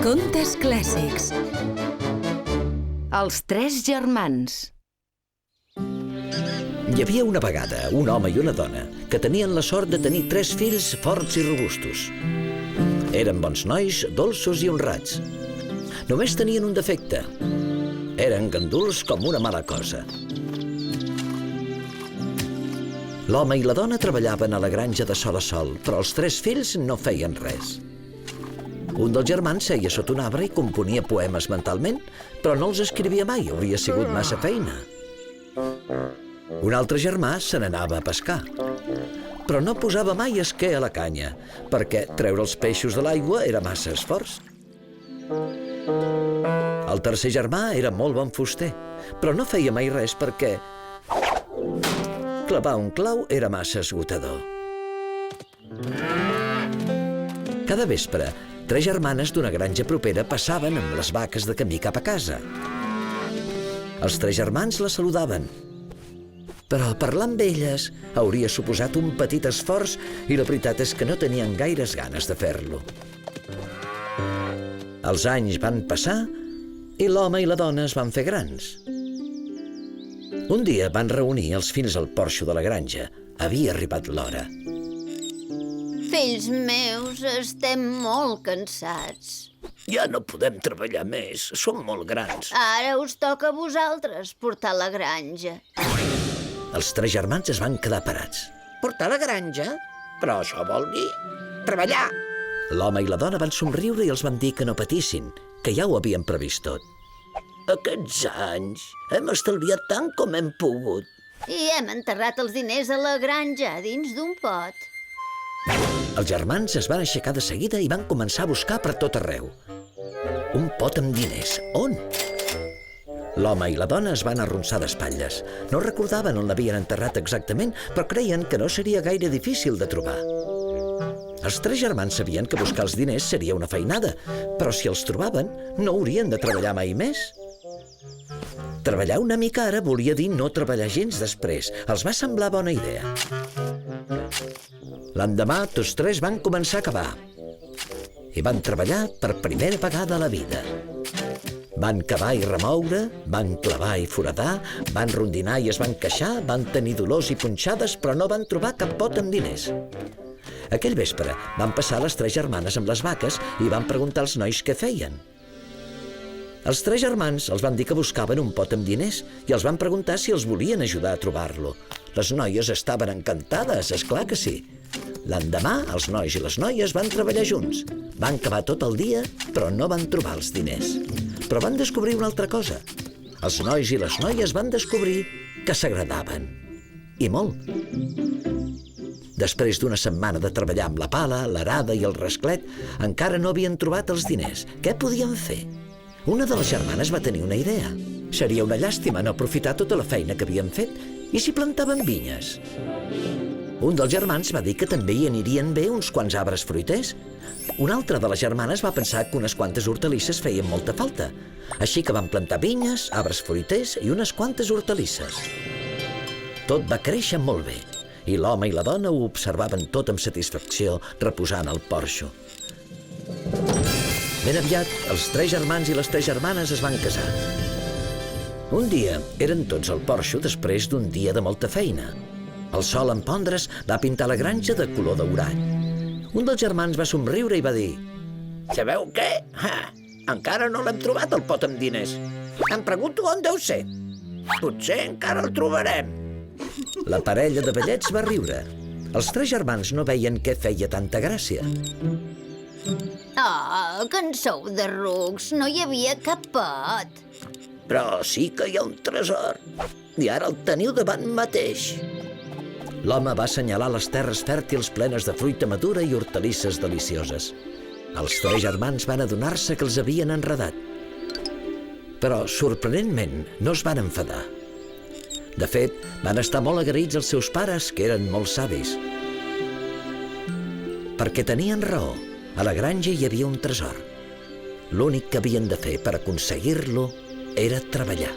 Contes clàssics. Els tres germans. Hi havia una vegada un home i una dona que tenien la sort de tenir 3 fills forts i robustos. Eren bons nois, dolços i honrats. Només tenien un defecte. Eren ganduls com una mala cosa. L'home i la dona treballaven a la granja de sol a sol, però els 3 fills no feien res. Un dels germans seia sota un arbre i componia poemes mentalment, però no els escrivia mai, hauria sigut massa feina. Un altre germà se n'anava a pescar, però no posava mai esquer a la canya, perquè treure els peixos de l'aigua era massa esforç. El tercer germà era molt bon fuster, però no feia mai res perquè clavar un clau era massa esgotador. Cada vespre, 3 germanes d'una granja propera passaven amb les vaques de camí cap a casa. Els 3 germans la saludaven, però parlar amb elles hauria suposat un petit esforç i la veritat és que no tenien gaires ganes de fer-lo. Els anys van passar i l'home i la dona es van fer grans. Un dia van reunir els fills al porxo de la granja. Havia arribat l'hora. Fills meus, estem molt cansats. Ja no podem treballar més, som molt grans. Ara us toca a vosaltres portar la granja. Els 3 germans es van quedar parats. Portar la granja? Però això vol dir treballar. L'home i la dona van somriure i els van dir que no patissin, que ja ho havien previst tot. Aquests anys hem estalviat tant com hem pogut. I hem enterrat els diners a la granja dins d'un pot. Els germans es van aixecar de seguida i van començar a buscar per tot arreu. Un pot amb diners. On? L'home i la dona es van arronsar d'espatlles. No recordaven on l'havien enterrat exactament, però creien que no seria gaire difícil de trobar. Els 3 germans sabien que buscar els diners seria una feinada, però si els trobaven, no haurien de treballar mai més. Treballar una mica ara volia dir no treballar gens després. Els va semblar bona idea. L'endemà, tots 3 van començar a cavar. I van treballar per primera vegada a la vida. Van cavar i remoure, van clavar i foradar, van rondinar i es van queixar, van tenir dolors i punxades, però no van trobar cap pot amb diners. Aquell vespre van passar les 3 germanes amb les vaques i van preguntar als nois què feien. Els 3 germans els van dir que buscaven un pot amb diners i els van preguntar si els volien ajudar a trobar-lo. Les noies estaven encantades, és clar que sí. L'endemà, els nois i les noies van treballar junts. Van cavar tot el dia, però no van trobar els diners. Però van descobrir una altra cosa. Els nois i les noies van descobrir que s'agradaven. I molt. Després d'una setmana de treballar amb la pala, l'arada i el rasclet, encara no havien trobat els diners. Què podien fer? Una de les germanes va tenir una idea. Seria una llàstima no aprofitar tota la feina que havien fet. I si plantaven vinyes? Un dels germans va dir que també hi anirien bé uns quants arbres fruiters. Una altra de les germanes va pensar que unes quantes hortalisses feien molta falta. Així que van plantar vinyes, arbres fruiters i unes quantes hortalisses. Tot va créixer molt bé. I l'home i la dona ho observaven tot amb satisfacció, reposant al porxo. Ben aviat, els 3 germans i les 3 germanes es van casar. Un dia eren tots al porxo després d'un dia de molta feina. El sol en pondre's va pintar la granja de color daurat. Un dels germans va somriure i va dir: Sabeu què? Encara no l'hem trobat, el pot amb diners. Em pregunto on deu ser. Potser encara el trobarem. La parella de vellets va riure. Els 3 germans no veien què feia tanta gràcia. Oh, que en sou de rucs, no hi havia cap pot. Però sí que hi ha un tresor. I ara el teniu davant mateix. L'home va assenyalar les terres fèrtils plenes de fruita madura i hortalisses delicioses. Els 3 germans van adonar-se que els havien enredat. Però, sorprenentment, no es van enfadar. De fet, van estar molt agraïts als seus pares, que eren molt savis. Perquè tenien raó. A la granja hi havia un tresor. L'únic que havien de fer per aconseguir-lo era treballar.